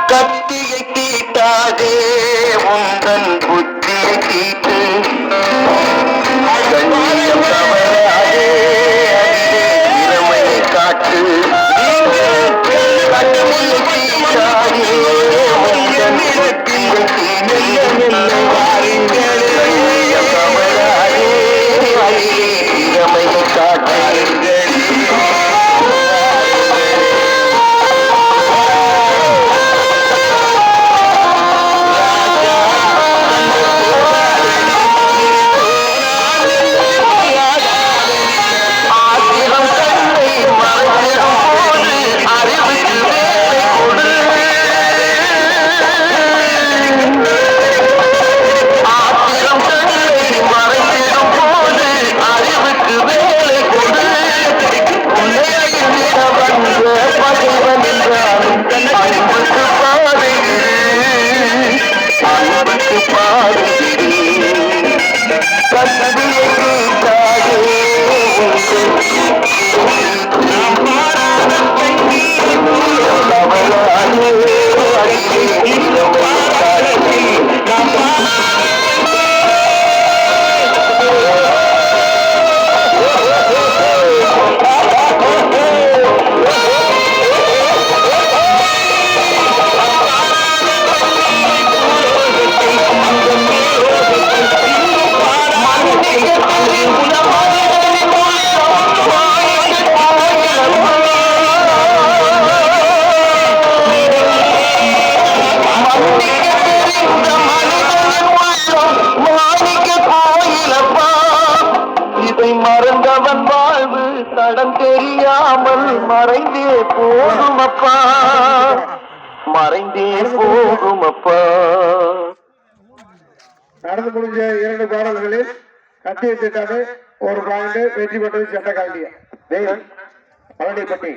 கத்தியை தீட்டாதே உந்தன் புத்தியை தீட்டு கண்ணியம் தவறாதே அதிலே திறமையை காட்டு கத்தியை தீட்டாதே உந்தன் புத்தியை தீட்டு கண்ணியம் தவறாதே அதிலே திறமையை காட்டு மறந்தவன் வாழ்வு தடம் தெரியாமல் மறைந்தே போகுமப்பா, மறைந்தே போகுமப்பா. நடந்து முடிஞ்ச 2 பாடல்களில் கத்தியை திட்டாமல் ஒரு பாயிண்ட் வெற்றி பெற்றது சட்டக்காலிய பழனிப்பட்டி.